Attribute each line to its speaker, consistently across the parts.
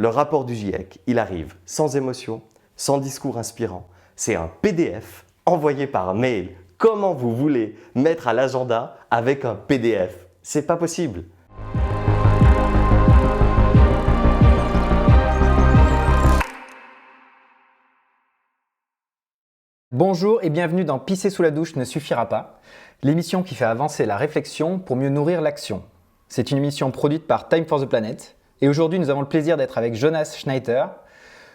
Speaker 1: le rapport du GIEC, il arrive sans émotion, sans discours inspirant. C'est un PDF envoyé par mail. Comment vous voulez mettre à l'agenda avec un PDF? C'est pas possible.
Speaker 2: Bonjour et bienvenue dans Pisser sous la douche ne suffira pas, l'émission qui fait avancer la réflexion pour mieux nourrir l'action. C'est une émission produite par Time for the Planet et aujourd'hui nous avons le plaisir d'être avec Jonas Schneider,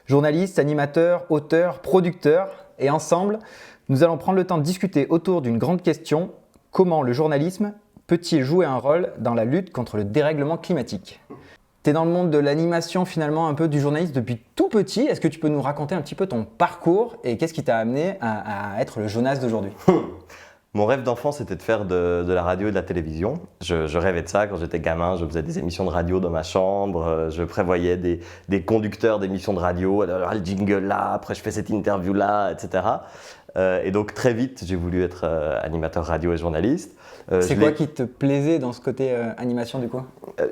Speaker 2: journaliste, animateur, auteur, producteur et ensemble nous allons prendre le temps de discuter autour d'une grande question: comment le journalisme peut-il jouer un rôle dans la lutte contre le dérèglement climatique? Tu es dans le monde de l'animation finalement, un peu du journalisme depuis tout petit. Est-ce que tu peux nous raconter un petit peu ton parcours et qu'est-ce qui t'a amené à être le Jonas d'aujourd'hui?
Speaker 1: Mon rêve d'enfant, c'était de faire de la radio et de la télévision. Je rêvais de ça quand j'étais gamin. Je faisais des émissions de radio dans ma chambre. Je prévoyais des conducteurs d'émissions de radio. Alors, le jingle là, après je fais cette interview là, etc. Et donc très vite, j'ai voulu être animateur radio et journaliste.
Speaker 2: C'est quoi qui te plaisait dans ce côté animation du coup?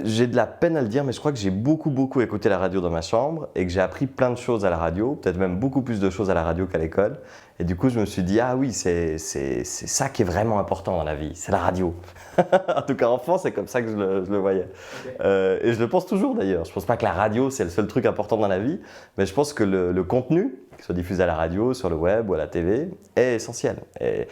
Speaker 1: J'ai de la peine à le dire, mais je crois que j'ai beaucoup écouté la radio dans ma chambre et que j'ai appris plein de choses à la radio, peut-être même beaucoup plus de choses à la radio qu'à l'école. Et du coup, je me suis dit, ah oui, c'est ça qui est vraiment important dans la vie, c'est la radio. En tout cas, enfant, c'est comme ça que je le voyais. Okay. Et je le pense toujours d'ailleurs. Je ne pense pas que la radio, c'est le seul truc important dans la vie, mais je pense que le contenu, qu'il soit diffusé à la radio, sur le web ou à la TV, est essentiel. Et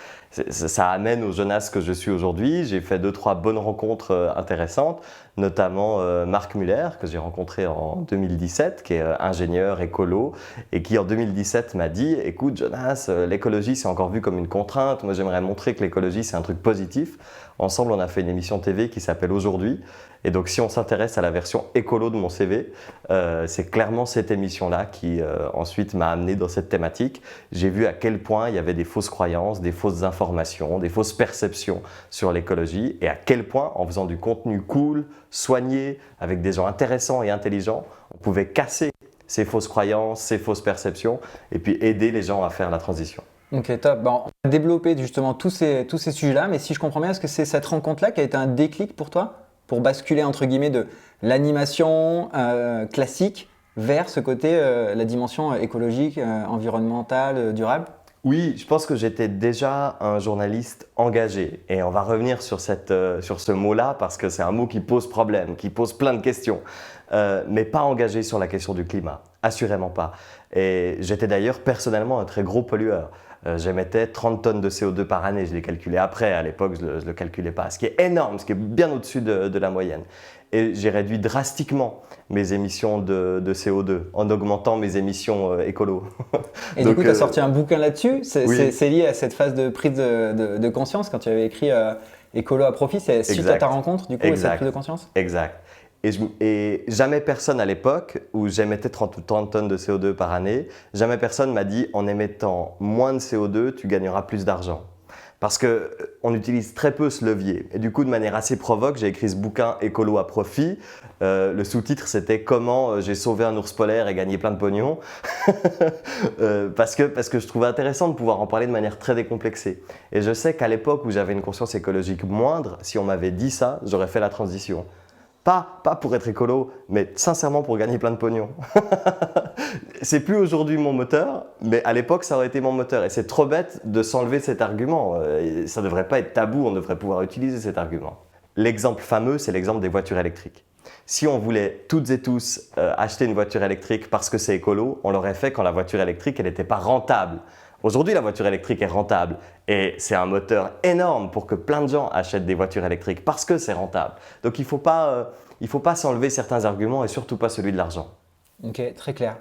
Speaker 1: ça amène au Jonas que je suis aujourd'hui. J'ai fait 2-3 bonnes rencontres intéressantes, notamment Marc Muller, que j'ai rencontré en 2017, qui est ingénieur écolo, et qui en 2017 m'a dit, écoute Jonas, l'écologie c'est encore vu comme une contrainte, moi j'aimerais montrer que l'écologie c'est un truc positif. Ensemble on a fait une émission TV qui s'appelle Aujourd'hui, et donc si on s'intéresse à la version écolo de mon CV, c'est clairement cette émission-là qui ensuite m'a amené dans cette thématique. J'ai vu à quel point il y avait des fausses croyances, des fausses informations, des fausses perceptions sur l'écologie, et à quel point en faisant du contenu cool, soigné, avec des gens intéressants et intelligents, on pouvait casser ces fausses croyances, ces fausses perceptions, et puis aider les gens à faire la transition.
Speaker 2: Ok, top. Bon, on va développer justement tous ces sujets-là, mais si je comprends bien, est-ce que c'est cette rencontre-là qui a été un déclic pour toi, pour basculer entre guillemets de l'animation classique vers ce côté, la dimension écologique, environnementale, durable?
Speaker 1: Oui, je pense que j'étais déjà un journaliste engagé, et on va revenir sur ce mot-là parce que c'est un mot qui pose problème, qui pose plein de questions, mais pas engagé sur la question du climat, assurément pas. Et j'étais d'ailleurs personnellement un très gros pollueur. J'émettais 30 tonnes de CO2 par année, je l'ai calculé après, à l'époque je ne le calculais pas, ce qui est énorme, ce qui est bien au-dessus de la moyenne. Et j'ai réduit drastiquement mes émissions de CO2 en augmentant mes émissions écolo.
Speaker 2: Et donc, du coup, tu as sorti un bouquin là-dessus,
Speaker 1: oui.
Speaker 2: C'est lié à cette phase de prise de conscience quand tu avais écrit Écolo à profit, c'est suite à ta rencontre du coup et cette prise de conscience?
Speaker 1: Exact. Et jamais personne à l'époque où j'émettais 30 tonnes de CO2 par année, jamais personne m'a dit en émettant moins de CO2, tu gagneras plus d'argent. Parce qu'on utilise très peu ce levier. Et du coup, de manière assez provoque, j'ai écrit ce bouquin Écolo à profit. Le sous-titre, c'était « Comment j'ai sauvé un ours polaire et gagné plein de pognon ?» parce que je trouvais intéressant de pouvoir en parler de manière très décomplexée. Et je sais qu'à l'époque où j'avais une conscience écologique moindre, si on m'avait dit ça, j'aurais fait la transition. Pas pour être écolo, mais sincèrement pour gagner plein de pognon. C'est plus aujourd'hui mon moteur, mais à l'époque ça aurait été mon moteur. Et c'est trop bête de s'enlever cet argument. Ça ne devrait pas être tabou, on devrait pouvoir utiliser cet argument. L'exemple fameux, c'est l'exemple des voitures électriques. Si on voulait toutes et tous acheter une voiture électrique parce que c'est écolo, on l'aurait fait quand la voiture électrique elle n'était pas rentable. Aujourd'hui, la voiture électrique est rentable et c'est un moteur énorme pour que plein de gens achètent des voitures électriques parce que c'est rentable. Donc, il ne faut pas s'enlever certains arguments et surtout pas celui de l'argent.
Speaker 2: Ok, très clair.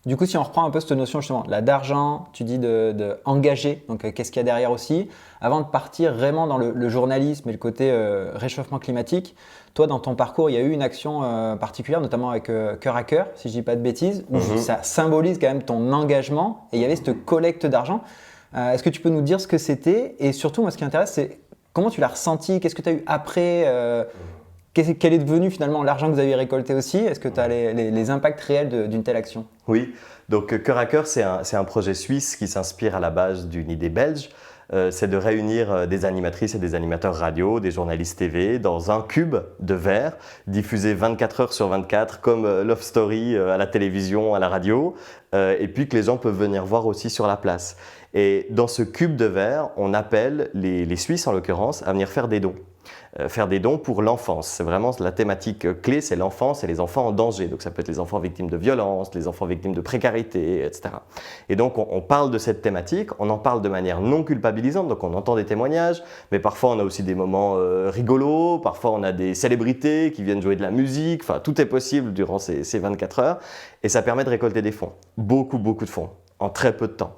Speaker 2: Du coup, si on reprend un peu cette notion justement là, d'argent, tu dis de engager, donc qu'est-ce qu'il y a derrière aussi? Avant de partir vraiment dans le journalisme et le côté réchauffement climatique, toi, dans ton parcours, il y a eu une action particulière, notamment avec Cœur à Cœur, si je ne dis pas de bêtises, où ça symbolise quand même ton engagement et il y avait cette collecte d'argent. Est-ce que tu peux nous dire ce que c'était? Et surtout, moi, ce qui m'intéresse, c'est comment tu l'as ressenti? Qu'est-ce que tu as eu après? Quel est devenu finalement l'argent que vous avez récolté aussi? Est-ce que tu as les impacts réels d'une telle action?
Speaker 1: Oui, donc Cœur à Cœur, c'est un projet suisse qui s'inspire à la base d'une idée belge. c'est de réunir des animatrices et des animateurs radio, des journalistes TV dans un cube de verre, diffusé 24 heures sur 24 comme Love Story à la télévision, à la radio, et puis que les gens peuvent venir voir aussi sur la place. Et dans ce cube de verre, on appelle les Suisses en l'occurrence à venir faire des dons. Faire des dons pour l'enfance. C'est vraiment la thématique clé, c'est l'enfance et les enfants en danger. Donc ça peut être les enfants victimes de violences, les enfants victimes de précarité, etc. Et donc on parle de cette thématique, on en parle de manière non culpabilisante, donc on entend des témoignages, mais parfois on a aussi des moments rigolos, parfois on a des célébrités qui viennent jouer de la musique, enfin tout est possible durant ces 24 heures, et ça permet de récolter des fonds, beaucoup de fonds, en très peu de temps.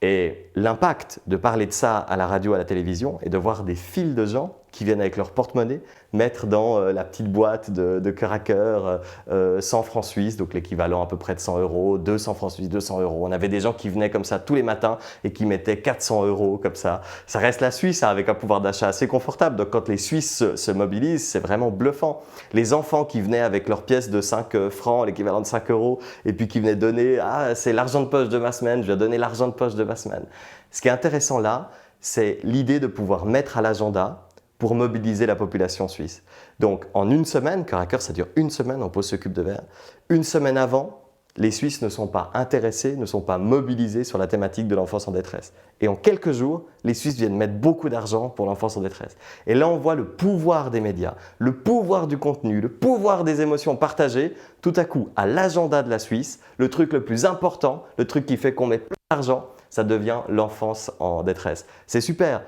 Speaker 1: Et l'impact de parler de ça à la radio, à la télévision, et de voir des files de gens qui viennent avec leur porte-monnaie mettre dans la petite boîte de cœur à cœur 100 francs suisses, donc l'équivalent à peu près de 100 euros, 200 francs suisses, 200 euros. On avait des gens qui venaient comme ça tous les matins et qui mettaient 400 euros comme ça. Ça reste la Suisse avec un pouvoir d'achat assez confortable, donc quand les Suisses se mobilisent, c'est vraiment bluffant. Les enfants qui venaient avec leur pièce de 5 francs, l'équivalent de 5 euros, et puis qui venaient donner « Ah, c'est l'argent de poche de ma semaine, je vais donner l'argent de poche de ma semaine ». Ce qui est intéressant là, c'est l'idée de pouvoir mettre à l'agenda pour mobiliser la population suisse. Donc en une semaine, cœur à cœur, ça dure une semaine, on pose ce cube de verre. Une semaine avant, les Suisses ne sont pas intéressés, ne sont pas mobilisés sur la thématique de l'enfance en détresse. Et en quelques jours, les Suisses viennent mettre beaucoup d'argent pour l'enfance en détresse. Et là, on voit le pouvoir des médias, le pouvoir du contenu, le pouvoir des émotions partagées, tout à coup, à l'agenda de la Suisse, le truc le plus important, le truc qui fait qu'on met plus d'argent, ça devient l'enfance en détresse. C'est super.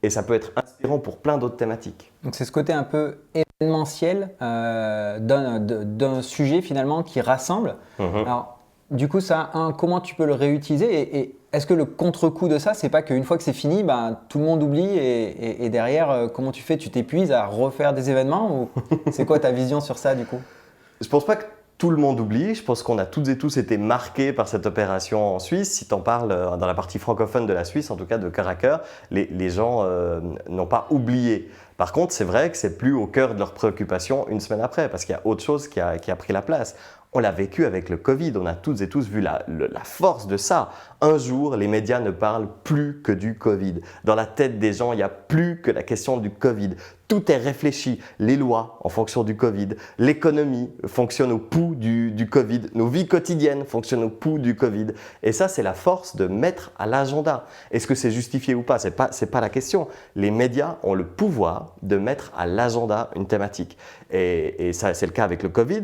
Speaker 1: Et ça peut être inspirant pour plein d'autres thématiques.
Speaker 2: Donc c'est ce côté un peu événementiel d'un sujet finalement qui rassemble. Alors du coup, comment tu peux le réutiliser et est-ce que le contre-coup de ça, c'est pas qu'une fois que c'est fini, tout le monde oublie et derrière, comment tu fais? Tu t'épuises à refaire des événements ou c'est quoi ta vision sur ça du coup?
Speaker 1: Je pense pas que tout le monde oublie. Je pense qu'on a toutes et tous été marqués par cette opération en Suisse. Si tu en parles dans la partie francophone de la Suisse, en tout cas de cœur à cœur, les gens n'ont pas oublié. Par contre, c'est vrai que c'est plus au cœur de leurs préoccupations une semaine après, parce qu'il y a autre chose qui a pris la place. On l'a vécu avec le Covid, on a toutes et tous vu la force de ça. Un jour, les médias ne parlent plus que du Covid. Dans la tête des gens, il n'y a plus que la question du Covid. Tout est réfléchi. Les lois en fonction du Covid, l'économie fonctionne au pouls du Covid, nos vies quotidiennes fonctionnent au pouls du Covid. Et ça, c'est la force de mettre à l'agenda. Est-ce que c'est justifié ou pas? C'est pas la question. Les médias ont le pouvoir de mettre à l'agenda une thématique. Et ça, c'est le cas avec le Covid,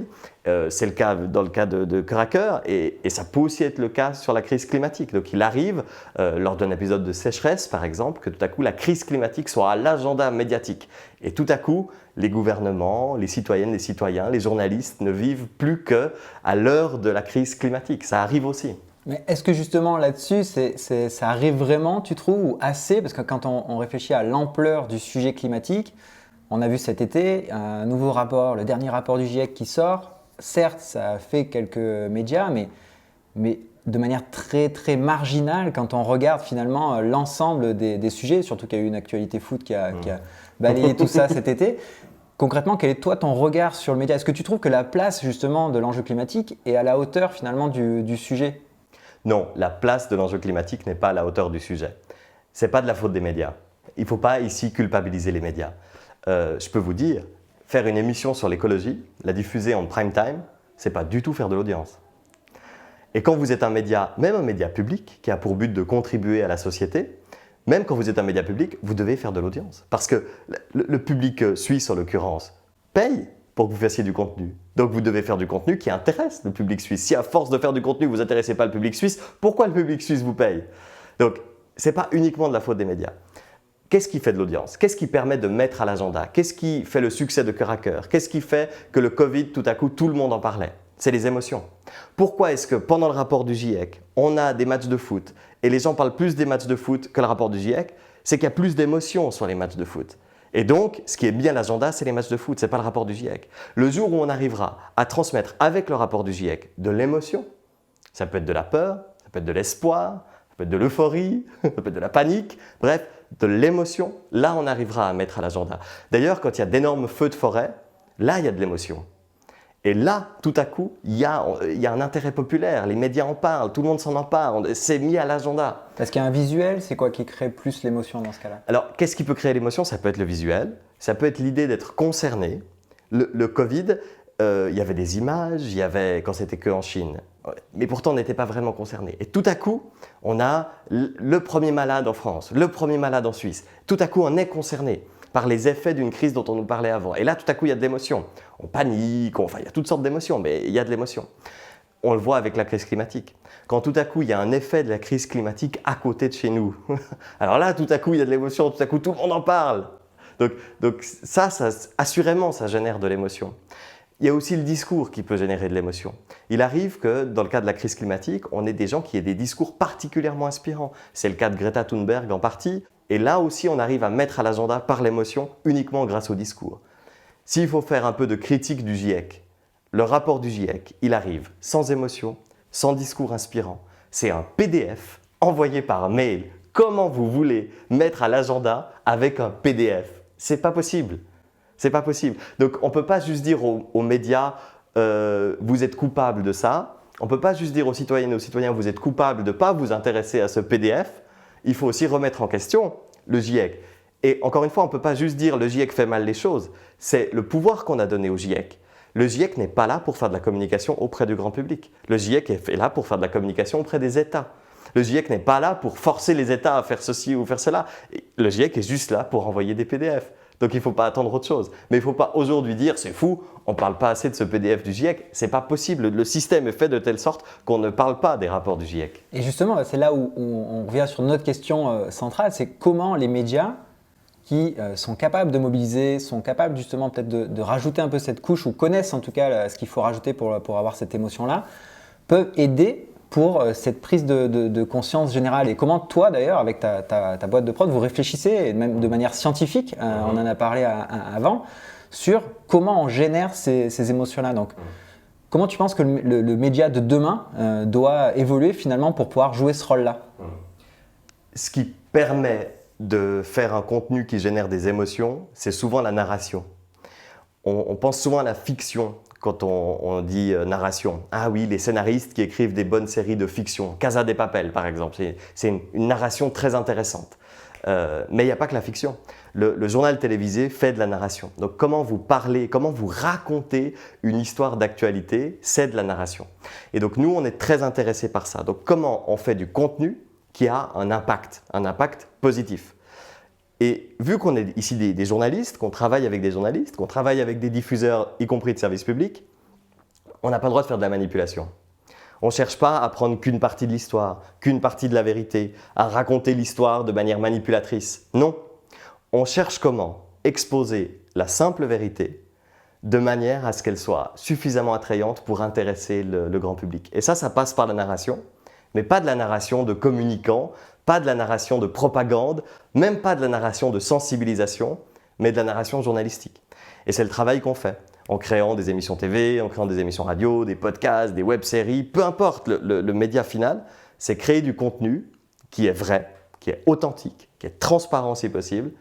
Speaker 1: c'est le cas dans le cas de cœur à cœur, et ça peut aussi être le cas sur la crise climatique. Donc il arrive, lors d'un épisode de sécheresse par exemple, que tout à coup la crise climatique soit à l'agenda médiatique. Et tout à coup, les gouvernements, les citoyennes, les citoyens, les journalistes ne vivent plus qu'à l'heure de la crise climatique. Ça arrive aussi.
Speaker 2: Mais est-ce que justement là-dessus, ça arrive vraiment, tu trouves, ou assez? Parce que quand on réfléchit à l'ampleur du sujet climatique, on a vu cet été un nouveau rapport, le dernier rapport du GIEC qui sort. Certes, ça a fait quelques médias, mais de manière très marginale quand on regarde finalement l'ensemble des sujets, surtout qu'il y a eu une actualité foot qui a balayé tout ça cet été. Concrètement, quel est toi ton regard sur le média? Est-ce que tu trouves que la place justement de l'enjeu climatique est à la hauteur finalement du sujet?
Speaker 1: Non, la place de l'enjeu climatique n'est pas à la hauteur du sujet. Ce n'est pas de la faute des médias. Il ne faut pas ici culpabiliser les médias. Je peux vous dire, faire une émission sur l'écologie, la diffuser en prime time, c'est pas du tout faire de l'audience. Et quand vous êtes un média, même un média public, qui a pour but de contribuer à la société, même quand vous êtes un média public, vous devez faire de l'audience. Parce que le public suisse, en l'occurrence, paye pour que vous fassiez du contenu. Donc vous devez faire du contenu qui intéresse le public suisse. Si à force de faire du contenu, vous n'intéressez pas le public suisse, pourquoi le public suisse vous paye? Donc ce n'est pas uniquement de la faute des médias. Qu'est-ce qui fait de l'audience? Qu'est-ce qui permet de mettre à l'agenda? Qu'est-ce qui fait le succès de cœur à cœur? Qu'est-ce qui fait que le Covid, tout à coup, tout le monde en parlait? C'est les émotions. Pourquoi est-ce que pendant le rapport du GIEC, on a des matchs de foot et les gens parlent plus des matchs de foot que le rapport du GIEC? C'est qu'il y a plus d'émotions sur les matchs de foot. Et donc, ce qui est bien l'agenda, c'est les matchs de foot, ce n'est pas le rapport du GIEC. Le jour où on arrivera à transmettre avec le rapport du GIEC de l'émotion, ça peut être de la peur, ça peut être de l'espoir, ça peut être de l'euphorie, ça peut être de la panique, bref, de l'émotion, là on arrivera à mettre à l'agenda. D'ailleurs, quand il y a d'énormes feux de forêt, là il y a de l'émotion. Et là, tout à coup, il y a un intérêt populaire, les médias en parlent, tout le monde s'en empare, c'est mis à l'agenda.
Speaker 2: Est-ce qu'il y a un visuel? C'est quoi qui crée plus l'émotion dans ce cas-là?
Speaker 1: Alors, qu'est-ce qui peut créer l'émotion? Ça peut être le visuel, ça peut être l'idée d'être concerné. Le Covid, il y avait des images, il y avait, quand c'était qu'en Chine, mais pourtant on n'était pas vraiment concerné. Et tout à coup, on a le premier malade en France, le premier malade en Suisse. Tout à coup, on est concerné par les effets d'une crise dont on nous parlait avant. Et là, tout à coup, il y a de l'émotion. On panique, il y a toutes sortes d'émotions, mais il y a de l'émotion. On le voit avec la crise climatique. Quand tout à coup, il y a un effet de la crise climatique à côté de chez nous, alors là, tout à coup, il y a de l'émotion, tout à coup, tout le monde en parle. Donc ça, assurément, ça génère de l'émotion. Il y a aussi le discours qui peut générer de l'émotion. Il arrive que, dans le cas de la crise climatique, on ait des gens qui aient des discours particulièrement inspirants. C'est le cas de Greta Thunberg en partie. Et là aussi, on arrive à mettre à l'agenda par l'émotion uniquement grâce au discours. S'il faut faire un peu de critique du GIEC, le rapport du GIEC, il arrive sans émotion, sans discours inspirant. C'est un PDF envoyé par mail. Comment vous voulez mettre à l'agenda avec un PDF? C'est pas possible. C'est pas possible. Donc on ne peut pas juste dire aux médias vous êtes coupable de ça. On ne peut pas juste dire aux citoyennes et aux citoyens vous êtes coupable de ne pas vous intéresser à ce PDF. Il faut aussi remettre en question le GIEC. Et encore une fois, on ne peut pas juste dire le GIEC fait mal les choses. C'est le pouvoir qu'on a donné au GIEC. Le GIEC n'est pas là pour faire de la communication auprès du grand public. Le GIEC est là pour faire de la communication auprès des États. Le GIEC n'est pas là pour forcer les États à faire ceci ou faire cela. Le GIEC est juste là pour envoyer des PDF. Donc il ne faut pas attendre autre chose. Mais il ne faut pas aujourd'hui dire c'est fou, on ne parle pas assez de ce PDF du GIEC. Ce n'est pas possible. Le système est fait de telle sorte qu'on ne parle pas des rapports du GIEC.
Speaker 2: Et justement, c'est là où on revient sur notre question centrale, c'est comment les médias qui sont capables de mobiliser, sont capables justement peut-être de rajouter un peu cette couche, ou connaissent en tout cas ce qu'il faut rajouter pour avoir cette émotion-là, peuvent aider pour cette prise de conscience générale. Et comment toi d'ailleurs, avec ta boîte de prod, vous réfléchissez, et même de manière scientifique, on en a parlé avant, sur comment on génère ces émotions-là. Donc, comment tu penses que le média de demain doit évoluer finalement pour pouvoir jouer ce rôle-là?
Speaker 1: Ce qui permet de faire un contenu qui génère des émotions, c'est souvent la narration. On pense souvent à la fiction quand on dit narration. Ah oui, les scénaristes qui écrivent des bonnes séries de fiction. Casa de Papel, par exemple. C'est une narration très intéressante. Mais il n'y a pas que la fiction. Le journal télévisé fait de la narration. Donc comment vous parlez, comment vous racontez une histoire d'actualité, c'est de la narration. Et donc nous, on est très intéressés par ça. Donc comment on fait du contenu qui a un impact positif. Et vu qu'on est ici des journalistes, qu'on travaille avec des journalistes, qu'on travaille avec des diffuseurs, y compris de services publics, on n'a pas le droit de faire de la manipulation. On ne cherche pas à prendre qu'une partie de l'histoire, qu'une partie de la vérité, à raconter l'histoire de manière manipulatrice. Non, on cherche comment exposer la simple vérité de manière à ce qu'elle soit suffisamment attrayante pour intéresser le grand public. Et ça passe par la narration, mais pas de la narration de communicants, pas de la narration de propagande, même pas de la narration de sensibilisation, mais de la narration journalistique. Et c'est le travail qu'on fait, en créant des émissions TV, en créant des émissions radio, des podcasts, des web-séries, peu importe le média final, c'est créer du contenu qui est vrai, qui est authentique, qui est transparent si possible,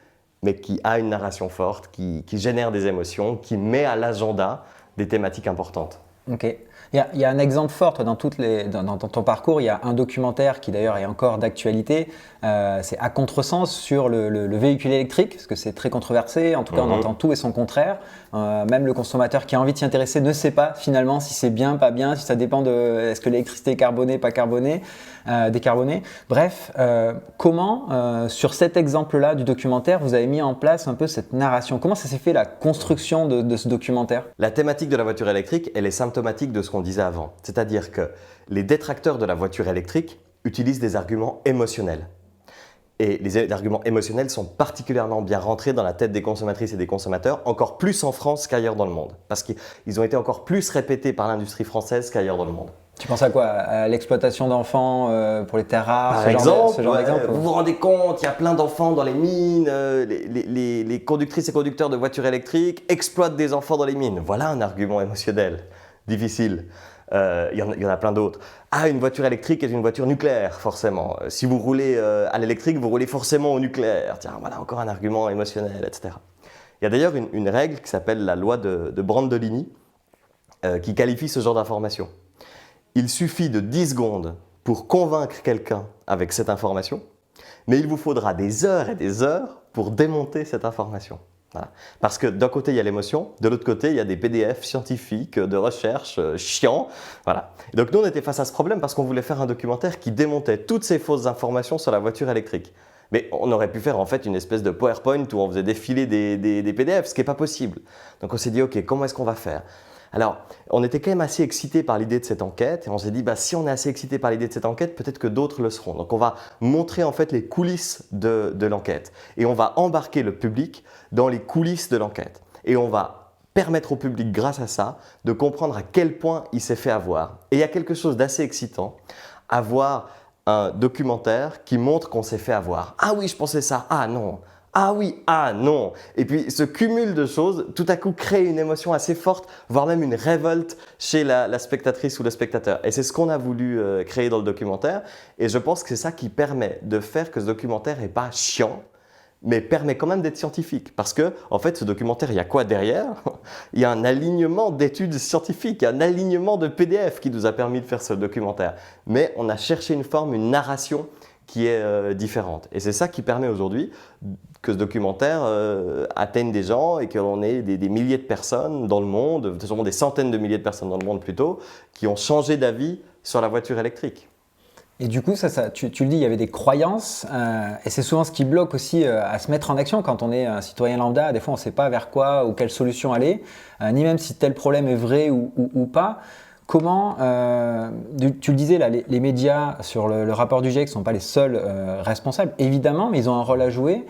Speaker 1: mais qui a une narration forte, qui génère des émotions, qui met à l'agenda des thématiques importantes.
Speaker 2: Ok. Il y a un exemple fort dans ton parcours. Il y a un documentaire qui d'ailleurs est encore d'actualité. C'est À contresens sur le véhicule électrique, parce que c'est très controversé. En tout cas, on entend tout et son contraire. Même le consommateur qui a envie de s'y intéresser ne sait pas finalement si c'est bien, pas bien, si ça dépend de est-ce que l'électricité est carbonée, pas carbonée, décarbonée. Bref, comment sur cet exemple-là du documentaire, vous avez mis en place un peu cette narration? Comment ça s'est fait la construction de ce documentaire?
Speaker 1: La thématique de la voiture électrique, elle est symptomatique de ce qu'on disait avant. C'est-à-dire que les détracteurs de la voiture électrique utilisent des arguments émotionnels. Et les arguments émotionnels sont particulièrement bien rentrés dans la tête des consommatrices et des consommateurs, encore plus en France qu'ailleurs dans le monde. Parce qu'ils ont été encore plus répétés par l'industrie française qu'ailleurs dans le monde.
Speaker 2: Tu penses à quoi? À l'exploitation d'enfants pour les terres rares,
Speaker 1: Par exemple, ce genre d'exemple? Vous vous rendez compte, il y a plein d'enfants dans les mines, les conductrices et conducteurs de voitures électriques exploitent des enfants dans les mines. Voilà un argument émotionnel, difficile. Il y en a plein d'autres. Ah, une voiture électrique est une voiture nucléaire, forcément. Si vous roulez à l'électrique, vous roulez forcément au nucléaire. Tiens, voilà encore un argument émotionnel, etc. Il y a d'ailleurs une règle qui s'appelle la loi de Brandolini, qui qualifie ce genre d'information. Il suffit de 10 secondes pour convaincre quelqu'un avec cette information, mais il vous faudra des heures et des heures pour démonter cette information. Voilà. Parce que d'un côté, il y a l'émotion, de l'autre côté, il y a des PDF scientifiques, de recherche, chiants. Voilà. Et donc nous, on était face à ce problème parce qu'on voulait faire un documentaire qui démontait toutes ces fausses informations sur la voiture électrique. Mais on aurait pu faire en fait une espèce de PowerPoint où on faisait défiler des PDF, ce qui n'est pas possible. Donc on s'est dit, ok, comment est-ce qu'on va faire ? Alors, on était quand même assez excités par l'idée de cette enquête et on s'est dit, si on est assez excités par l'idée de cette enquête, peut-être que d'autres le seront. Donc on va montrer en fait les coulisses de l'enquête et on va embarquer le public dans les coulisses de l'enquête. Et on va permettre au public, grâce à ça, de comprendre à quel point il s'est fait avoir. Et il y a quelque chose d'assez excitant à voir un documentaire qui montre qu'on s'est fait avoir. Ah oui, je pensais ça. Ah non. Ah oui, ah non. Et puis ce cumul de choses, tout à coup, crée une émotion assez forte, voire même une révolte chez la spectatrice ou le spectateur. Et c'est ce qu'on a voulu créer dans le documentaire. Et je pense que c'est ça qui permet de faire que ce documentaire n'est pas chiant, mais permet quand même d'être scientifique. Parce que, en fait, ce documentaire, il y a quoi derrière ? Il y a un alignement d'études scientifiques, un alignement de PDF qui nous a permis de faire ce documentaire. Mais on a cherché une forme, une narration qui est différente. Et c'est ça qui permet aujourd'hui que ce documentaire atteigne des gens et qu'on ait des milliers de personnes dans le monde, sûrement des centaines de milliers de personnes dans le monde plutôt, qui ont changé d'avis sur la voiture électrique.
Speaker 2: Et du coup, tu le dis, il y avait des croyances et c'est souvent ce qui bloque aussi à se mettre en action quand on est un citoyen lambda. Des fois, on ne sait pas vers quoi ou quelle solution aller, ni même si tel problème est vrai ou pas. Comment, tu le disais, là, les médias sur le rapport du GIEC ne sont pas les seuls responsables, évidemment, mais ils ont un rôle à jouer.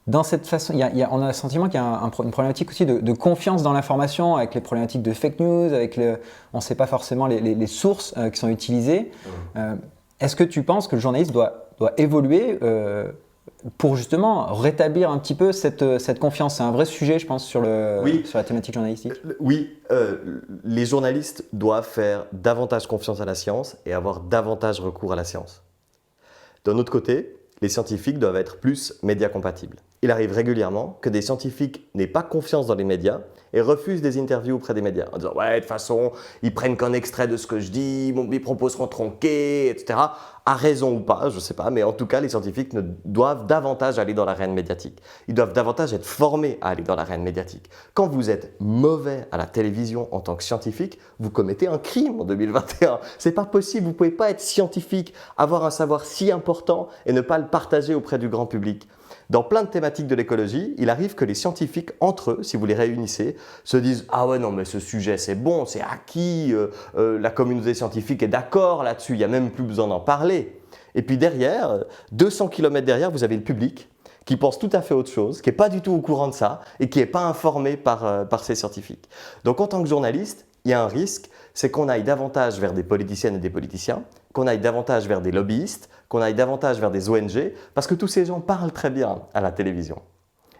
Speaker 2: Dans cette façon, on a le sentiment qu'il y a une problématique aussi de confiance dans l'information, avec les problématiques de fake news, on ne sait pas forcément les sources qui sont utilisées. Est-ce que tu penses que le journaliste doit évoluer pour justement rétablir un petit peu cette confiance ? C'est un vrai sujet, je pense, sur la thématique journalistique.
Speaker 1: Oui, les journalistes doivent faire davantage confiance à la science et avoir davantage recours à la science. D'un autre côté, les scientifiques doivent être plus médias compatibles. Il arrive régulièrement que des scientifiques n'aient pas confiance dans les médias et refusent des interviews auprès des médias en disant « Ouais, de toute façon, ils prennent qu'un extrait de ce que je dis, mes propos seront tronqués, etc. » À raison ou pas, je ne sais pas, mais en tout cas, les scientifiques doivent davantage aller dans l'arène médiatique. Ils doivent davantage être formés à aller dans l'arène médiatique. Quand vous êtes mauvais à la télévision en tant que scientifique, vous commettez un crime en 2021. C'est pas possible, vous ne pouvez pas être scientifique, avoir un savoir si important et ne pas le partager auprès du grand public. Dans plein de thématiques de l'écologie, il arrive que les scientifiques, entre eux, si vous les réunissez, se disent « Ah ouais, non, mais ce sujet, c'est bon, c'est acquis, la communauté scientifique est d'accord là-dessus, il n'y a même plus besoin d'en parler. » Et puis derrière, 200 km derrière, vous avez le public qui pense tout à fait autre chose, qui n'est pas du tout au courant de ça et qui n'est pas informé par ces scientifiques. Donc en tant que journaliste, il y a un risque, c'est qu'on aille davantage vers des politiciennes et des politiciens, qu'on aille davantage vers des lobbyistes, qu'on aille davantage vers des ONG, parce que tous ces gens parlent très bien à la télévision.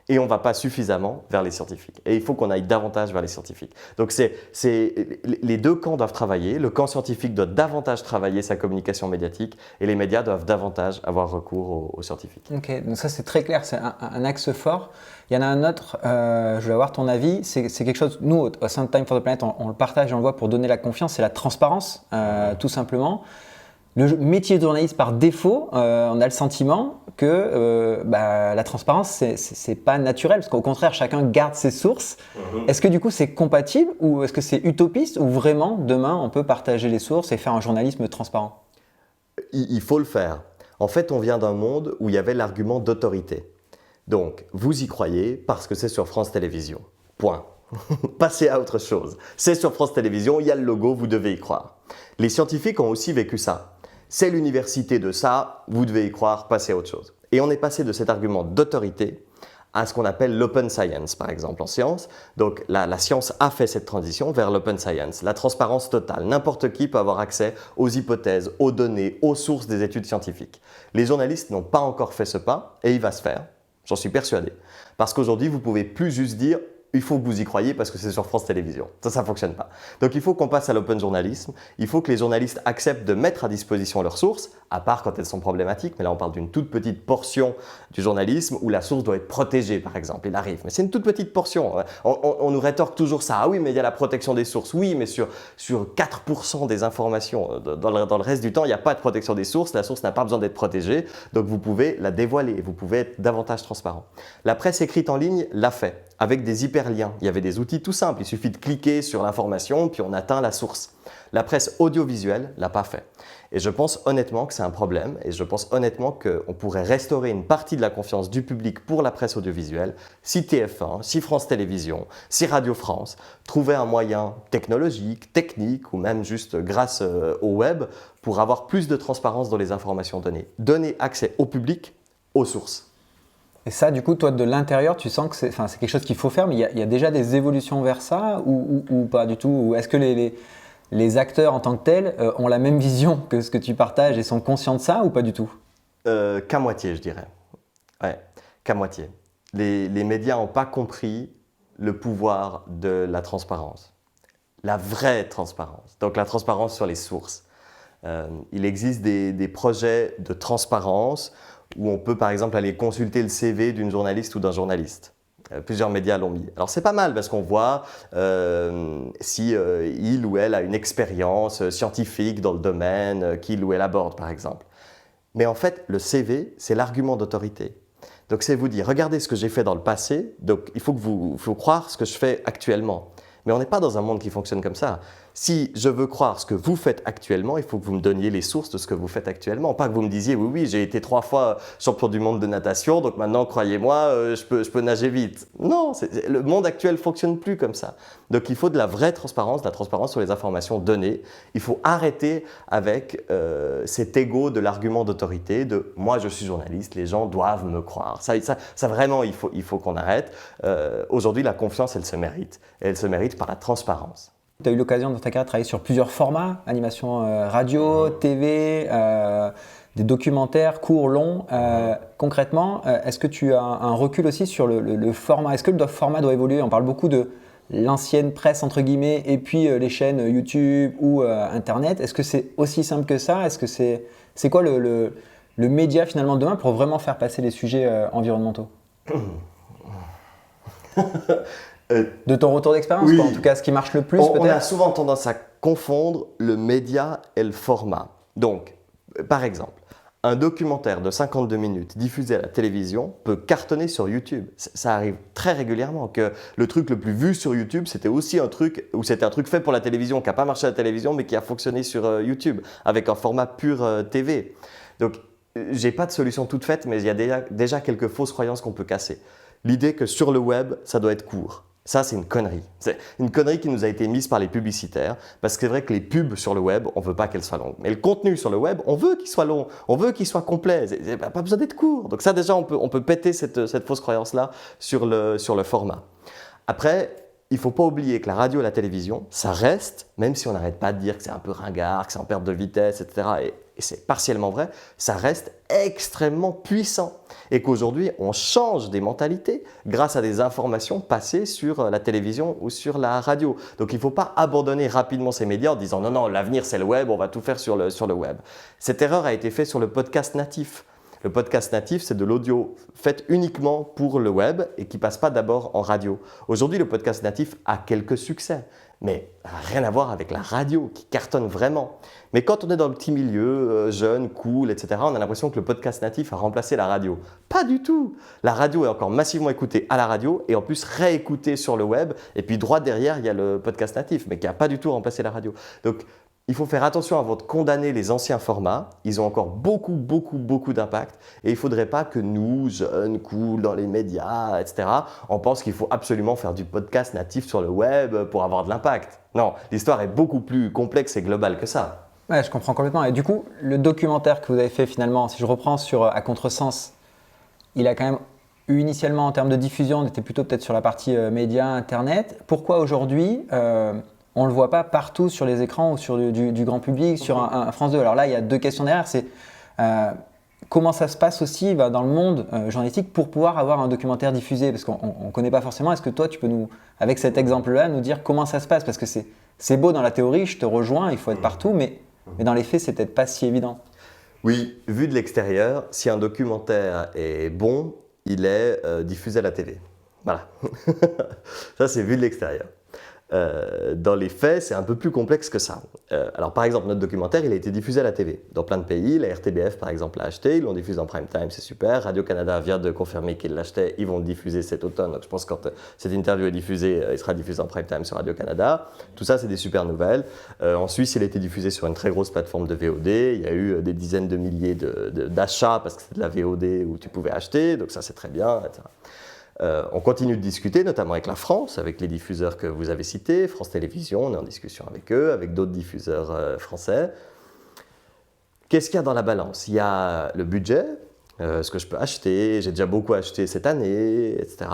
Speaker 1: Et on ne va pas suffisamment vers les scientifiques. Et il faut qu'on aille davantage vers les scientifiques. Donc les deux camps doivent travailler. Le camp scientifique doit davantage travailler sa communication médiatique et les médias doivent davantage avoir recours aux scientifiques.
Speaker 2: Ok, donc ça c'est très clair, c'est un axe fort. Il y en a un autre, je voulais avoir ton avis, c'est quelque chose, nous au sein de Time for the Planet, on le partage et on le voit pour donner la confiance, c'est la transparence, tout simplement. Le métier de journaliste, par défaut, on a le sentiment que la transparence, c'est pas naturel, parce qu'au contraire, chacun garde ses sources. Est-ce que du coup, c'est compatible ou est-ce que c'est utopiste ou vraiment, demain, on peut partager les sources et faire un journalisme transparent ?
Speaker 1: Il faut le faire. En fait, on vient d'un monde où il y avait l'argument d'autorité. Donc, vous y croyez parce que c'est sur France Télévisions. Point. Passez à autre chose. C'est sur France Télévisions, il y a le logo, vous devez y croire. Les scientifiques ont aussi vécu ça. C'est l'université de ça, vous devez y croire, passez à autre chose. Et on est passé de cet argument d'autorité à ce qu'on appelle l'open science, par exemple, en science. Donc la science a fait cette transition vers l'open science, la transparence totale. N'importe qui peut avoir accès aux hypothèses, aux données, aux sources des études scientifiques. Les journalistes n'ont pas encore fait ce pas et il va se faire, j'en suis persuadé. Parce qu'aujourd'hui, vous ne pouvez plus juste dire il faut que vous y croyiez parce que c'est sur France Télévisions. Ça ne fonctionne pas. Donc il faut qu'on passe à l'open journalisme. Il faut que les journalistes acceptent de mettre à disposition leurs sources, à part quand elles sont problématiques. Mais là, on parle d'une toute petite portion du journalisme où la source doit être protégée, par exemple. Il arrive. Mais c'est une toute petite portion. On nous rétorque toujours ça. Ah oui, mais il y a la protection des sources. Oui, mais sur 4% des informations, dans le reste du temps, il n'y a pas de protection des sources. La source n'a pas besoin d'être protégée. Donc vous pouvez la dévoiler. Vous pouvez être davantage transparent. La presse écrite en ligne l'a fait avec des hyperliens. Il y avait des outils tout simples. Il suffit de cliquer sur l'information, puis on atteint la source. La presse audiovisuelle ne l'a pas fait. Et je pense honnêtement que c'est un problème. Et je pense honnêtement qu'on pourrait restaurer une partie de la confiance du public pour la presse audiovisuelle si TF1, si France Télévisions, si Radio France trouvaient un moyen technologique, technique ou même juste grâce au web pour avoir plus de transparence dans les informations données. Donner accès au public aux sources.
Speaker 2: Et ça, du coup, toi, de l'intérieur, tu sens que c'est quelque chose qu'il faut faire, mais il y a déjà des évolutions vers ça ou pas du tout? Ou est-ce que les acteurs en tant que tels ont la même vision que ce que tu partages et sont conscients de ça ou pas du tout?
Speaker 1: Qu'à moitié, je dirais. Ouais, qu'à moitié. Les médias n'ont pas compris le pouvoir de la transparence. La vraie transparence. Donc la transparence sur les sources. Il existe des projets de transparence où on peut par exemple aller consulter le CV d'une journaliste ou d'un journaliste. Plusieurs médias l'ont mis. Alors c'est pas mal parce qu'on voit si il ou elle a une expérience scientifique dans le domaine qu'il ou elle aborde par exemple. Mais en fait, le CV, c'est l'argument d'autorité. Donc c'est vous dire, regardez ce que j'ai fait dans le passé, donc il faut croire ce que je fais actuellement. Mais on n'est pas dans un monde qui fonctionne comme ça. Si je veux croire ce que vous faites actuellement, il faut que vous me donniez les sources de ce que vous faites actuellement. Pas que vous me disiez, oui, j'ai été 3 fois champion du monde de natation, donc maintenant, croyez-moi, je peux nager vite. Non, le monde actuel ne fonctionne plus comme ça. Donc il faut de la vraie transparence, de la transparence sur les informations données. Il faut arrêter avec cet ego de l'argument d'autorité, de moi je suis journaliste, les gens doivent me croire. Ça vraiment, il faut qu'on arrête. Aujourd'hui, la confiance, elle se mérite. Et elle se mérite par la transparence.
Speaker 2: Tu as eu l'occasion dans ta carrière de travailler sur plusieurs formats, animation radio, TV, des documentaires courts, longs. Concrètement, est-ce que tu as un recul aussi sur le format? Est-ce que le format doit évoluer? On parle beaucoup de l'ancienne presse, entre guillemets, et puis les chaînes YouTube ou Internet. Est-ce que c'est aussi simple que ça? Est-ce que c'est quoi le média finalement de demain pour vraiment faire passer les sujets environnementaux? De ton retour d'expérience,
Speaker 1: oui.
Speaker 2: En tout cas, ce qui marche le plus peut-être?
Speaker 1: On a souvent tendance à confondre le média et le format. Donc, par exemple, un documentaire de 52 minutes diffusé à la télévision peut cartonner sur YouTube. Ça arrive très régulièrement que le truc le plus vu sur YouTube, c'était aussi un truc fait pour la télévision, qui n'a pas marché à la télévision, mais qui a fonctionné sur YouTube, avec un format pur TV. Donc, j'ai pas de solution toute faite, mais il y a déjà quelques fausses croyances qu'on peut casser. L'idée que sur le web, ça doit être court. Ça, c'est une connerie. C'est une connerie qui nous a été mise par les publicitaires, parce que c'est vrai que les pubs sur le web, on ne veut pas qu'elles soient longues. Mais le contenu sur le web, on veut qu'il soit long, on veut qu'il soit complet, pas besoin d'être court. Donc ça, déjà, on peut péter cette fausse croyance-là sur le format. Après, il ne faut pas oublier que la radio et la télévision, ça reste, même si on n'arrête pas de dire que c'est un peu ringard, que c'est en perte de vitesse, etc., et c'est partiellement vrai, ça reste extrêmement puissant. Et qu'aujourd'hui, on change des mentalités grâce à des informations passées sur la télévision ou sur la radio. Donc il ne faut pas abandonner rapidement ces médias en disant non, l'avenir c'est le web, on va tout faire sur le web. Cette erreur a été faite sur le podcast natif. Le podcast natif, c'est de l'audio fait uniquement pour le web et qui ne passe pas d'abord en radio. Aujourd'hui, le podcast natif a quelques succès, mais rien à voir avec la radio qui cartonne vraiment. Mais quand on est dans le petit milieu, jeune, cool, etc., on a l'impression que le podcast natif a remplacé la radio. Pas du tout! La radio est encore massivement écoutée à la radio et en plus réécoutée sur le web. Et puis droit derrière, il y a le podcast natif, mais qui n'a pas du tout remplacé la radio. Donc, il faut faire attention avant de condamner les anciens formats. Ils ont encore beaucoup d'impact. Et il ne faudrait pas que nous, jeunes, cool, dans les médias, etc., on pense qu'il faut absolument faire du podcast natif sur le web pour avoir de l'impact. Non, l'histoire est beaucoup plus complexe et globale que ça.
Speaker 2: Ouais, je comprends complètement. Et du coup, le documentaire que vous avez fait finalement, si je reprends sur À Contresens, il a quand même eu initialement en termes de diffusion, on était plutôt peut-être sur la partie médias, Internet. Pourquoi aujourd'hui on ne le voit pas partout sur les écrans ou sur du grand public, sur un France 2. Alors là, il y a deux questions derrière. C'est comment ça se passe aussi dans le monde journalistique pour pouvoir avoir un documentaire diffusé? Parce qu'on ne connaît pas forcément. Est-ce que toi, tu peux nous, avec cet exemple-là, nous dire comment ça se passe? Parce que c'est beau dans la théorie, je te rejoins, il faut être partout, mais dans les faits, c'est peut-être pas si évident.
Speaker 1: Oui, vu de l'extérieur, si un documentaire est bon, il est diffusé à la télé. Voilà. Ça, c'est vu de l'extérieur. Dans les faits, c'est un peu plus complexe que ça. Alors, par exemple, notre documentaire, il a été diffusé à la télé. Dans plein de pays, la RTBF, par exemple, l'a acheté, ils l'ont diffusé en prime time, c'est super. Radio-Canada vient de confirmer qu'ils l'achetaient, ils vont le diffuser cet automne. Donc, je pense que quand cette interview est diffusée, il sera diffusé en prime time sur Radio-Canada. Tout ça, c'est des super nouvelles. En Suisse, il a été diffusé sur une très grosse plateforme de VOD. Il y a eu des dizaines de milliers d'achats parce que c'est de la VOD où tu pouvais acheter. Donc, ça, c'est très bien, etc. On continue de discuter, notamment avec la France, avec les diffuseurs que vous avez cités, France Télévisions, on est en discussion avec eux, avec d'autres diffuseurs français. Qu'est-ce qu'il y a dans la balance? Il y a le budget, ce que je peux acheter, j'ai déjà beaucoup acheté cette année, etc.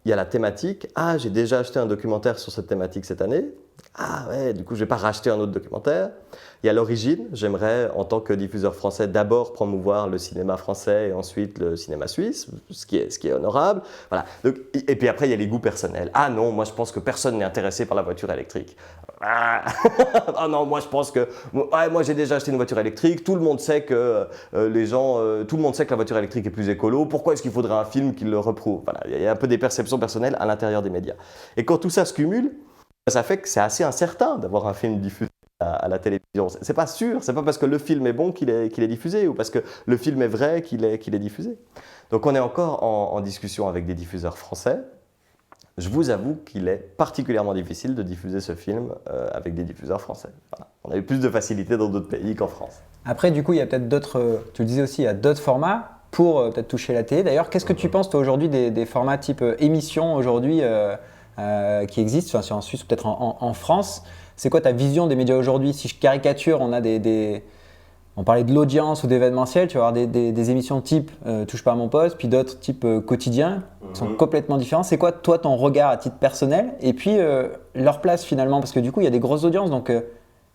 Speaker 1: Il y a la thématique, ah j'ai déjà acheté un documentaire sur cette thématique cette année, ah ouais, du coup je ne vais pas racheter un autre documentaire. Il y a l'origine, j'aimerais en tant que diffuseur français d'abord promouvoir le cinéma français et ensuite le cinéma suisse, ce qui est honorable. Voilà. Donc, et puis après il y a les goûts personnels. Ah non, moi je pense que personne n'est intéressé par la voiture électrique. Ah, ah non, moi je pense que moi j'ai déjà acheté une voiture électrique, tout le monde sait que tout le monde sait que la voiture électrique est plus écolo, pourquoi est-ce qu'il faudrait un film qui le reprouve? Voilà, il y a un peu des perceptions personnelles à l'intérieur des médias. Et quand tout ça se cumule, ça fait que c'est assez incertain d'avoir un film diffusé à la télévision. C'est pas sûr, c'est pas parce que le film est bon qu'il est diffusé ou parce que le film est vrai qu'il est diffusé. Donc on est encore en discussion avec des diffuseurs français. Je vous avoue qu'il est particulièrement difficile de diffuser ce film avec des diffuseurs français. Voilà. On a eu plus de facilité dans d'autres pays qu'en France.
Speaker 2: Après, du coup, il y a peut-être d'autres, tu le disais aussi, il y a d'autres formats pour peut-être toucher la télé. D'ailleurs, qu'est-ce que tu penses toi aujourd'hui des formats type émission aujourd'hui qui existent, enfin, en Suisse ou peut-être en France? C'est quoi ta vision des médias aujourd'hui? Si je caricature, on a on parlait de l'audience ou d'événementiel, tu vas avoir des émissions type Touche pas à mon poste, puis d'autres type quotidien, qui sont complètement différents. C'est quoi toi ton regard à titre personnel? Et puis leur place finalement, parce que du coup il y a des grosses audiences, donc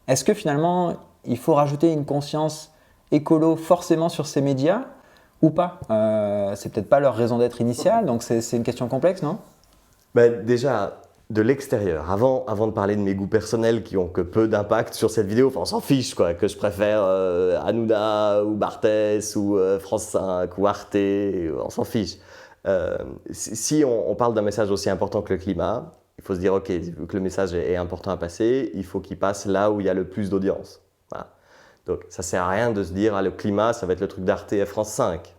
Speaker 2: est-ce que finalement il faut rajouter une conscience écolo forcément sur ces médias ou pas? C'est peut-être pas leur raison d'être initiale, donc c'est une question complexe, non?
Speaker 1: Ben, déjà, de l'extérieur, avant de parler de mes goûts personnels qui ont que peu d'impact sur cette vidéo, enfin on s'en fiche quoi, que je préfère Hanouna ou Barthès ou France 5 ou Arte, on s'en fiche. Si on parle d'un message aussi important que le climat, il faut se dire ok, vu que le message est important à passer, il faut qu'il passe là où il y a le plus d'audience. Voilà. Donc ça sert à rien de se dire ah, le climat ça va être le truc d'Arte et France 5.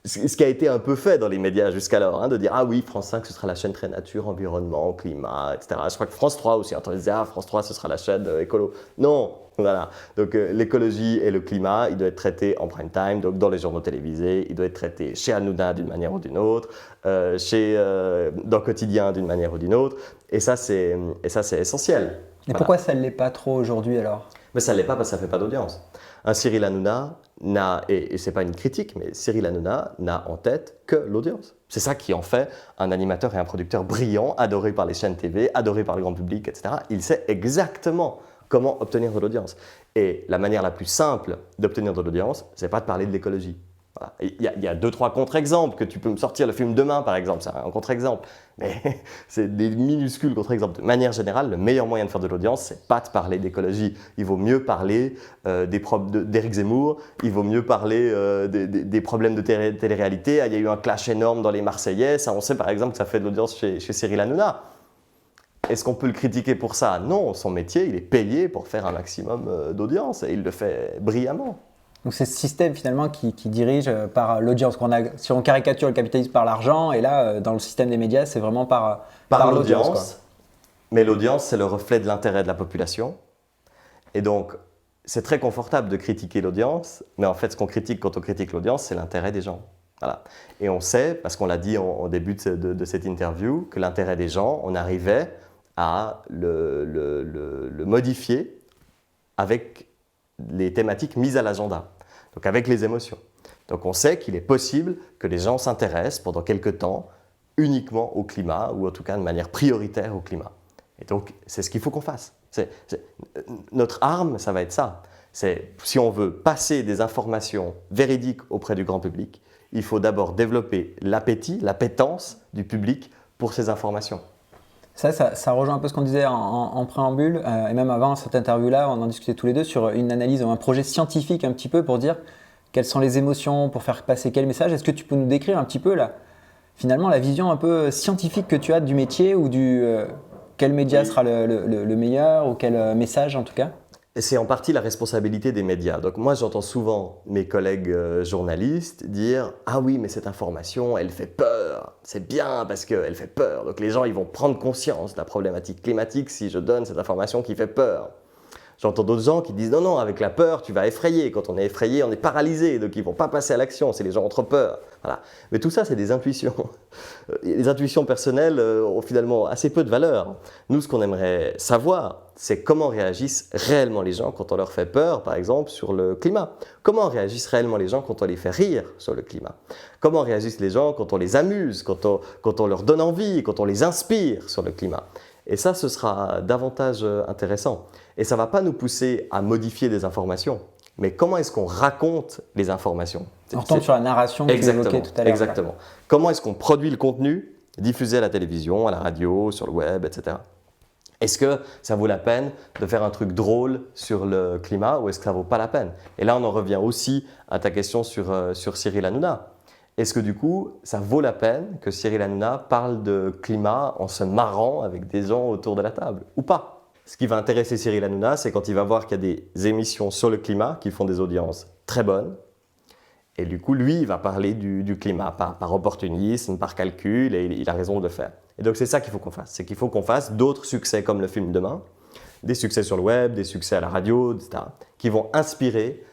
Speaker 1: Ce qui a été un peu fait dans les médias jusqu'alors, hein, de dire ah oui, France 5 ce sera la chaîne très nature, environnement, climat, etc. Je crois que France 3 aussi, on disait ah France 3 ce sera la chaîne écolo. Non, voilà. Donc l'écologie et le climat, il doit être traité en prime time, donc dans les journaux télévisés, il doit être traité chez Hanouna d'une manière ou d'une autre, dans Quotidien d'une manière ou d'une autre, et ça c'est essentiel.
Speaker 2: Et voilà. Pourquoi ça ne l'est pas trop aujourd'hui alors?
Speaker 1: Mais ça ne l'est pas parce que ça ne fait pas d'audience. Un Cyril Hanouna n'a, et ce n'est pas une critique, mais Cyril Hanouna n'a en tête que l'audience. C'est ça qui en fait un animateur et un producteur brillant, adoré par les chaînes TV, adoré par le grand public, etc. Il sait exactement comment obtenir de l'audience. Et la manière la plus simple d'obtenir de l'audience, ce n'est pas de parler de l'écologie. Voilà. Il y a 2-3 contre-exemples que tu peux me sortir, le film Demain par exemple, c'est un contre-exemple. Mais c'est des minuscules contre-exemples. De manière générale, le meilleur moyen de faire de l'audience, c'est pas de parler d'écologie. Il vaut mieux parler d'Éric Zemmour, il vaut mieux parler des problèmes de télé-réalité. Il y a eu un clash énorme dans les Marseillais. Ça, on sait par exemple que ça fait de l'audience chez Cyril Hanouna. Est-ce qu'on peut le critiquer pour ça? Non, son métier, il est payé pour faire un maximum d'audience et il le fait brillamment.
Speaker 2: Donc c'est ce système finalement qui dirige par l'audience. Si on caricature le capitalisme par l'argent, et là, dans le système des médias, c'est vraiment par l'audience.
Speaker 1: Mais l'audience, c'est le reflet de l'intérêt de la population. Et donc, c'est très confortable de critiquer l'audience, mais en fait, ce qu'on critique quand on critique l'audience, c'est l'intérêt des gens. Voilà. Et on sait, parce qu'on l'a dit au début de cette interview, que l'intérêt des gens, on arrivait à le modifier avec les thématiques mises à l'agenda, donc avec les émotions. Donc on sait qu'il est possible que les gens s'intéressent pendant quelque temps uniquement au climat, ou en tout cas de manière prioritaire au climat. Et donc c'est ce qu'il faut qu'on fasse. Notre arme, ça va être ça. Si on veut passer des informations véridiques auprès du grand public, il faut d'abord développer l'appétit, l'appétence du public pour ces informations.
Speaker 2: Ça rejoint un peu ce qu'on disait en préambule, et même avant cette interview-là, on en discutait tous les deux sur une analyse ou un projet scientifique un petit peu pour dire quelles sont les émotions, pour faire passer quel message. Est-ce que tu peux nous décrire un petit peu finalement la vision un peu scientifique que tu as du métier ou quel média sera le meilleur ou quel message en tout cas?
Speaker 1: Et c'est en partie la responsabilité des médias. Donc moi, j'entends souvent mes collègues journalistes dire « Ah oui, mais cette information, elle fait peur. C'est bien parce qu'elle fait peur. Donc les gens, ils vont prendre conscience de la problématique climatique si je donne cette information qui fait peur. » J'entends d'autres gens qui disent « Non, non, avec la peur, tu vas effrayer. Quand on est effrayé, on est paralysé. Donc ils ne vont pas passer à l'action. C'est les gens ont trop peur. » Voilà. Mais tout ça, c'est des intuitions. Les intuitions personnelles ont finalement assez peu de valeur. Nous, ce qu'on aimerait savoir, c'est comment réagissent réellement les gens quand on leur fait peur, par exemple, sur le climat. Comment réagissent réellement les gens quand on les fait rire sur le climat. Comment réagissent les gens quand on les amuse, quand on leur donne envie, quand on les inspire sur le climat. Et ça, ce sera davantage intéressant. Et ça ne va pas nous pousser à modifier des informations. Mais comment est-ce qu'on raconte les informations?
Speaker 2: On retombe sur la narration que tu évoquais tout à l'heure.
Speaker 1: Exactement. Comment est-ce qu'on produit le contenu diffusé à la télévision, à la radio, sur le web, etc. Est-ce que ça vaut la peine de faire un truc drôle sur le climat ou est-ce que ça ne vaut pas la peine? Et là, on en revient aussi à ta question sur Cyril Hanouna. Est-ce que du coup, ça vaut la peine que Cyril Hanouna parle de climat en se marrant avec des gens autour de la table ou pas? Ce qui va intéresser Cyril Hanouna, c'est quand il va voir qu'il y a des émissions sur le climat qui font des audiences très bonnes. Et du coup, lui, il va parler du climat par opportunisme, par calcul, et il a raison de le faire. Et donc, c'est ça qu'il faut qu'on fasse. C'est qu'il faut qu'on fasse d'autres succès comme le film Demain, des succès sur le web, des succès à la radio, etc., qui vont inspirer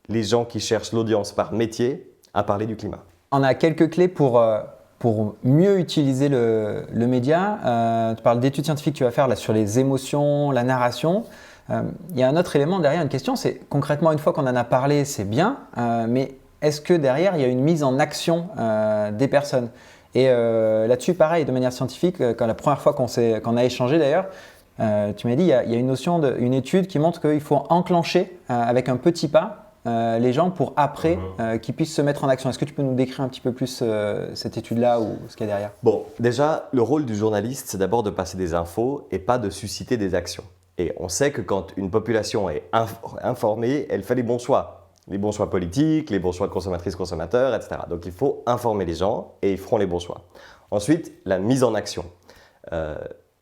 Speaker 1: les gens qui cherchent l'audience par métier à parler du climat.
Speaker 2: On a quelques clés pour mieux utiliser le média. Tu parles d'études scientifiques que tu vas faire là, sur les émotions, la narration. Il y a un autre élément derrière, une question, c'est concrètement, une fois qu'on en a parlé, c'est bien, mais est-ce que derrière, il y a une mise en action des personnes? Et là-dessus, pareil, de manière scientifique, quand la première fois qu'on a échangé d'ailleurs, tu m'as dit, il y a une notion, une étude qui montre qu'il faut enclencher avec un petit pas les gens pour après qu'ils puissent se mettre en action. Est-ce que tu peux nous décrire un petit peu plus cette étude-là ou ce qu'il y a derrière?
Speaker 1: Bon, déjà, le rôle du journaliste, c'est d'abord de passer des infos et pas de susciter des actions. Et on sait que quand une population est informée, elle fait les bons choix. Les bons choix politiques, les bons choix de consommatrices, consommateurs, etc. Donc il faut informer les gens et ils feront les bons choix. Ensuite, la mise en action.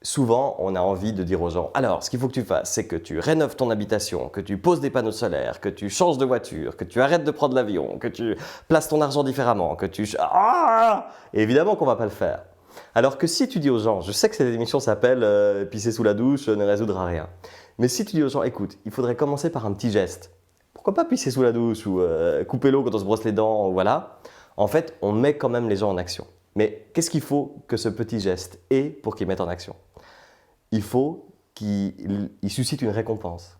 Speaker 1: Souvent, on a envie de dire aux gens, alors, ce qu'il faut que tu fasses, c'est que tu rénoves ton habitation, que tu poses des panneaux solaires, que tu changes de voiture, que tu arrêtes de prendre l'avion, que tu places ton argent différemment, que tu... Ah, et évidemment qu'on ne va pas le faire. Alors que si tu dis aux gens, je sais que cette émission s'appelle « Pisser sous la douche ne résoudra rien », mais si tu dis aux gens, écoute, il faudrait commencer par un petit geste. Pourquoi pas pisser sous la douche ou couper l'eau quand on se brosse les dents, voilà. En fait, on met quand même les gens en action. Mais qu'est-ce qu'il faut que ce petit geste ait pour qu'ils mettent en action? Il faut qu'il suscite une récompense.